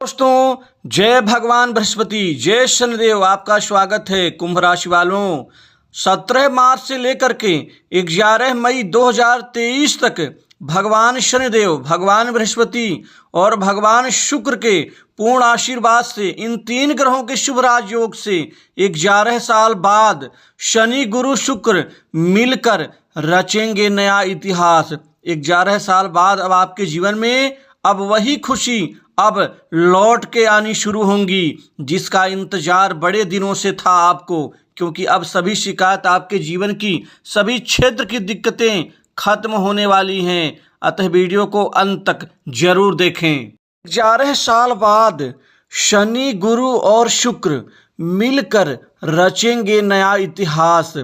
दोस्तों, जय भगवान बृहस्पति, जय शनिदेव। आपका स्वागत है कुंभ राशि वालों। 17 मार्च से लेकर के 11 मई 2023 तक भगवान शनिदेव, भगवान बृहस्पति और भगवान शुक्र के पूर्ण आशीर्वाद से, इन तीन ग्रहों के शुभ राजयोग से 11 साल बाद शनि गुरु शुक्र मिलकर रचेंगे नया इतिहास। 11 साल बाद अब आपके जीवन में अब वही खुशी अब लौट के आनी शुरू होंगी जिसका इंतजार बड़े दिनों से था आपको, क्योंकि अब सभी शिकायत, आपके जीवन की सभी क्षेत्र की दिक्कतें खत्म होने वाली हैं। अतः वीडियो को अंत तक जरूर देखें। 11 साल बाद शनि गुरु और शुक्र मिलकर रचेंगे नया इतिहास।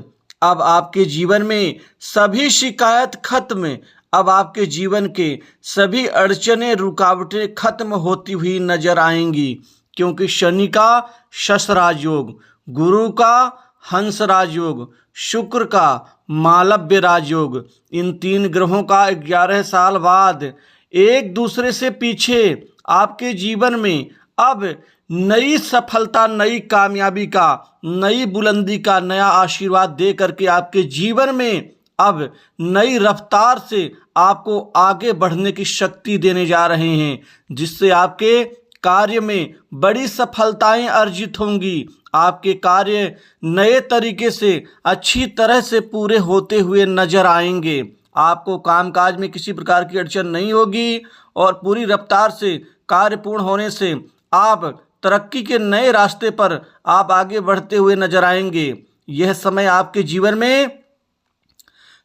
अब आपके जीवन में सभी शिकायत खत्म, अब आपके जीवन के सभी अड़चने, रुकावटें खत्म होती हुई नजर आएंगी, क्योंकि शनि का शश राजयोग, गुरु का हंस राजयोग, शुक्र का मालव्य राजयोग, इन तीन ग्रहों का 11 साल बाद एक दूसरे से पीछे आपके जीवन में अब नई सफलता, नई कामयाबी का, नई बुलंदी का नया आशीर्वाद दे करके आपके जीवन में अब नई रफ्तार से आपको आगे बढ़ने की शक्ति देने जा रहे हैं, जिससे आपके कार्य में बड़ी सफलताएं अर्जित होंगी। आपके कार्य नए तरीके से, अच्छी तरह से पूरे होते हुए नजर आएंगे। आपको कामकाज में किसी प्रकार की अड़चन नहीं होगी और पूरी रफ्तार से कार्य पूर्ण होने से आप तरक्की के नए रास्ते पर आप आगे बढ़ते हुए नजर आएंगे। यह समय आपके जीवन में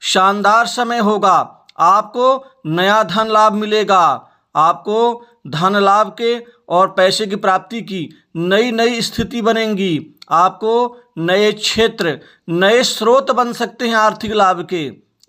शानदार समय होगा। आपको नया धन लाभ मिलेगा, आपको धन लाभ के और पैसे की प्राप्ति की नई नई स्थिति बनेंगी। आपको नए क्षेत्र, नए स्रोत बन सकते हैं आर्थिक लाभ के।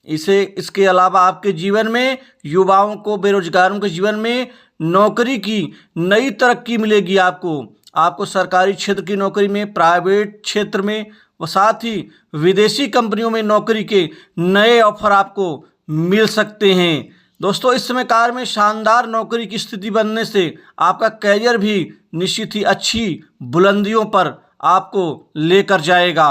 इसके अलावा आपके जीवन में युवाओं को, बेरोजगारों के जीवन में नौकरी की नई तरक्की मिलेगी। आपको सरकारी क्षेत्र की नौकरी में, प्राइवेट क्षेत्र में और साथ ही विदेशी कंपनियों में नौकरी के नए ऑफर आपको मिल सकते हैं। दोस्तों, इस समय कार्य में शानदार नौकरी की स्थिति बनने से आपका करियर भी निश्चित ही अच्छी बुलंदियों पर आपको लेकर जाएगा।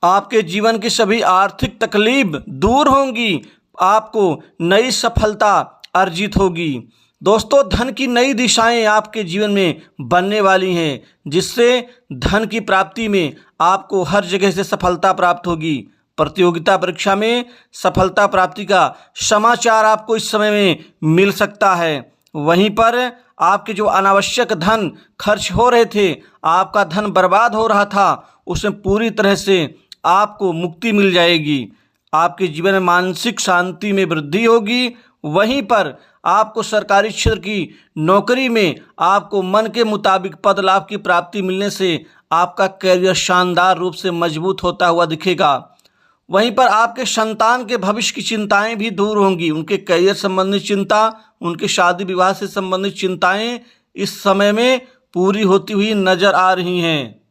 आपके जीवन की सभी आर्थिक तकलीफ दूर होंगी, आपको नई सफलता अर्जित होगी। दोस्तों, धन की नई दिशाएं आपके जीवन में बनने वाली हैं, जिससे धन की प्राप्ति में आपको हर जगह से सफलता प्राप्त होगी। प्रतियोगिता परीक्षा में सफलता प्राप्ति का समाचार आपको इस समय में मिल सकता है। वहीं पर आपके जो अनावश्यक धन खर्च हो रहे थे, आपका धन बर्बाद हो रहा था, उसमें पूरी तरह से आपको मुक्ति मिल जाएगी। आपके जीवन में मानसिक शांति में वृद्धि होगी। वहीं पर आपको सरकारी क्षेत्र की नौकरी में आपको मन के मुताबिक पद लाभ की प्राप्ति मिलने से आपका करियर शानदार रूप से मजबूत होता हुआ दिखेगा। वहीं पर आपके संतान के भविष्य की चिंताएं भी दूर होंगी। उनके करियर संबंधित चिंता, उनके शादी विवाह से संबंधित चिंताएं इस समय में पूरी होती हुई नजर आ रही हैं।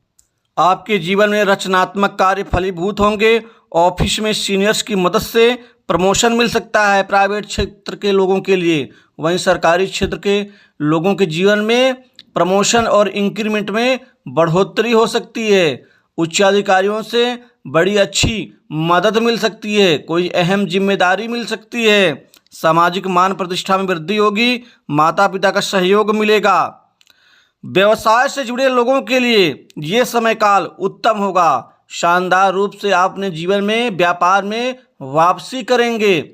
आपके जीवन में रचनात्मक कार्य फलीभूत होंगे। ऑफिस में सीनियर्स की मदद से प्रमोशन मिल सकता है प्राइवेट क्षेत्र के लोगों के लिए। वहीं सरकारी क्षेत्र के लोगों के जीवन में प्रमोशन और इंक्रीमेंट में बढ़ोतरी हो सकती है। उच्चाधिकारियों से बड़ी अच्छी मदद मिल सकती है, कोई अहम जिम्मेदारी मिल सकती है। सामाजिक मान प्रतिष्ठा में वृद्धि होगी, माता पिता का सहयोग मिलेगा। व्यवसाय से जुड़े लोगों के लिए ये समय काल उत्तम होगा। शानदार रूप से आप अपने जीवन में, व्यापार में वापसी करेंगे।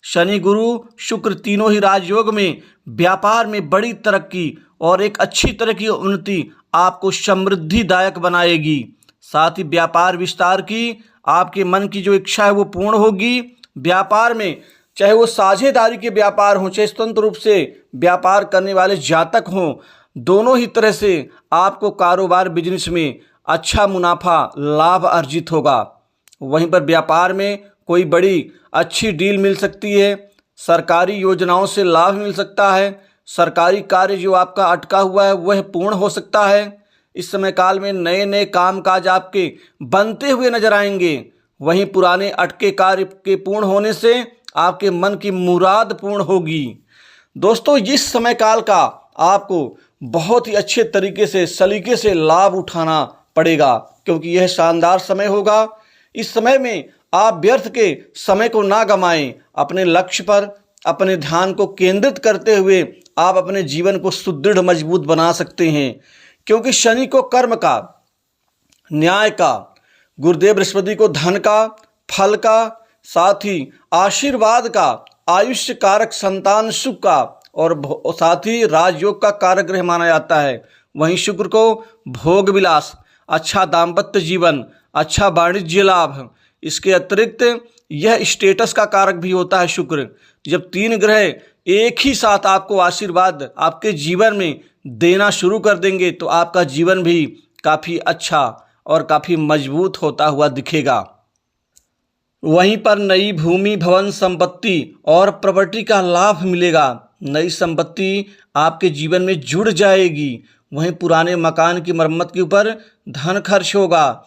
शनि गुरु शुक्र तीनों ही राजयोग में व्यापार में बड़ी तरक्की और एक अच्छी तरह की उन्नति आपको समृद्धिदायक बनाएगी। साथ ही व्यापार विस्तार की आपके मन की जो इच्छा है वो पूर्ण होगी। व्यापार में चाहे वो साझेदारी के व्यापार हों, चाहे स्वतंत्र रूप से व्यापार करने वाले जातक हों, दोनों ही तरह से आपको कारोबार, बिजनेस में अच्छा मुनाफा, लाभ अर्जित होगा। वहीं पर व्यापार में कोई बड़ी अच्छी डील मिल सकती है। सरकारी योजनाओं से लाभ मिल सकता है। सरकारी कार्य जो आपका अटका हुआ है वह पूर्ण हो सकता है। इस समय काल में नए नए कामकाज आपके बनते हुए नजर आएंगे। वहीं पुराने अटके कार्य के पूर्ण होने से आपके मन की मुराद पूर्ण होगी। दोस्तों, इस समय काल का आपको बहुत ही अच्छे तरीके से सलीके से लाभ उठाना पड़ेगा, क्योंकि यह शानदार समय होगा। इस समय में आप व्यर्थ के समय को ना गंवाएं। अपने लक्ष्य पर अपने ध्यान को केंद्रित करते हुए आप अपने जीवन को सुदृढ़ मजबूत बना सकते हैं, क्योंकि शनि को कर्म का, न्याय का, गुरुदेव बृहस्पति को धन का, फल का, साथ ही आशीर्वाद का, आयुष्य कारक, संतान सुख का और साथ ही राजयोग का कारक ग्रह माना जाता है। वहीं शुक्र को भोग विलास, अच्छा दाम्पत्य जीवन, अच्छा वाणिज्य लाभ, इसके अतिरिक्त यह स्टेटस का कारक भी होता है शुक्र। जब तीन ग्रह एक ही साथ आपको आशीर्वाद आपके जीवन में देना शुरू कर देंगे तो आपका जीवन भी काफ़ी अच्छा और काफ़ी मजबूत होता हुआ दिखेगा। वहीं पर नई भूमि, भवन, संपत्ति और प्रॉपर्टी का लाभ मिलेगा। नई संपत्ति आपके जीवन में जुड़ जाएगी। वहीं पुराने मकान की मरम्मत के ऊपर धन खर्च होगा।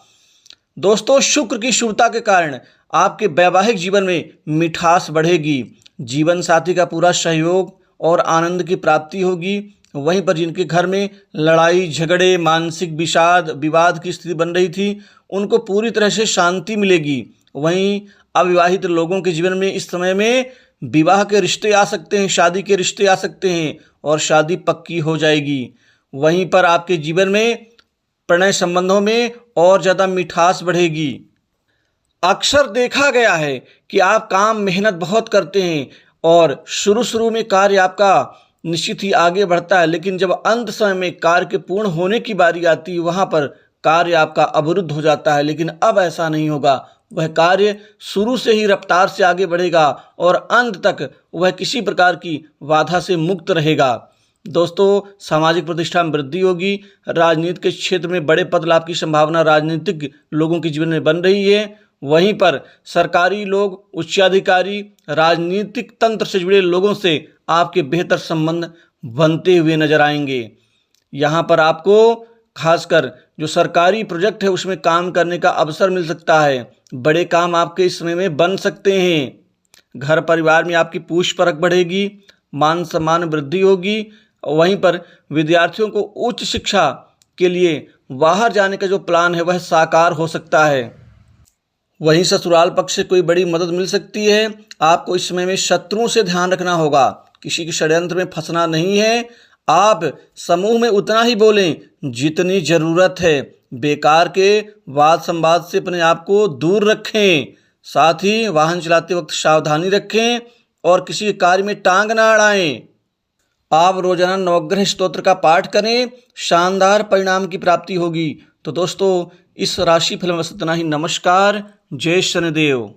दोस्तों, शुक्र की शुभता के कारण आपके वैवाहिक जीवन में मिठास बढ़ेगी। जीवन साथी का पूरा सहयोग और आनंद की प्राप्ति होगी। वहीं पर जिनके घर में लड़ाई झगड़े, मानसिक विषाद, विवाद की स्थिति बन रही थी, उनको पूरी तरह से शांति मिलेगी। वहीं अविवाहित लोगों के जीवन में इस समय में विवाह के रिश्ते आ सकते हैं, शादी के रिश्ते आ सकते हैं और शादी पक्की हो जाएगी। वहीं पर आपके जीवन में प्रणय संबंधों में और ज़्यादा मिठास बढ़ेगी। अक्सर देखा गया है कि आप काम मेहनत बहुत करते हैं और शुरू में कार्य आपका निश्चित ही आगे बढ़ता है, लेकिन जब अंत समय में कार्य के पूर्ण होने की बारी आती है वहाँ पर कार्य आपका अवरुद्ध हो जाता है। लेकिन अब ऐसा नहीं होगा। वह कार्य शुरू से ही रफ्तार से आगे बढ़ेगा और अंत तक वह किसी प्रकार की बाधा से मुक्त रहेगा। दोस्तों, सामाजिक प्रतिष्ठा में वृद्धि होगी। राजनीति के क्षेत्र में बड़े पद लाभ की संभावना राजनीतिक लोगों के जीवन में बन रही है। वहीं पर सरकारी लोग, उच्चाधिकारी, राजनीतिक तंत्र से जुड़े लोगों से आपके बेहतर संबंध बनते हुए नजर आएंगे। यहाँ पर आपको खासकर जो सरकारी प्रोजेक्ट है उसमें काम करने का अवसर मिल सकता है। बड़े काम आपके इस समय में बन सकते हैं। घर परिवार में आपकी पूछ परख बढ़ेगी, मान सम्मान वृद्धि होगी। वहीं पर विद्यार्थियों को उच्च शिक्षा के लिए बाहर जाने का जो प्लान है वह साकार हो सकता है। वहीं ससुराल पक्ष से कोई बड़ी मदद मिल सकती है। आपको इस समय में शत्रुओं से ध्यान रखना होगा। किसी के षड्यंत्र में फंसना नहीं है। आप समूह में उतना ही बोलें जितनी ज़रूरत है। बेकार के वाद संवाद से अपने आप को दूर रखें। साथ ही वाहन चलाते वक्त सावधानी रखें और किसी कार्य में टांग ना अड़ाएं। आप रोजाना नवग्रह स्तोत्र का पाठ करें, शानदार परिणाम की प्राप्ति होगी। तो दोस्तों, इस राशि फल में बस इतना ही। नमस्कार। जय शनिदेव।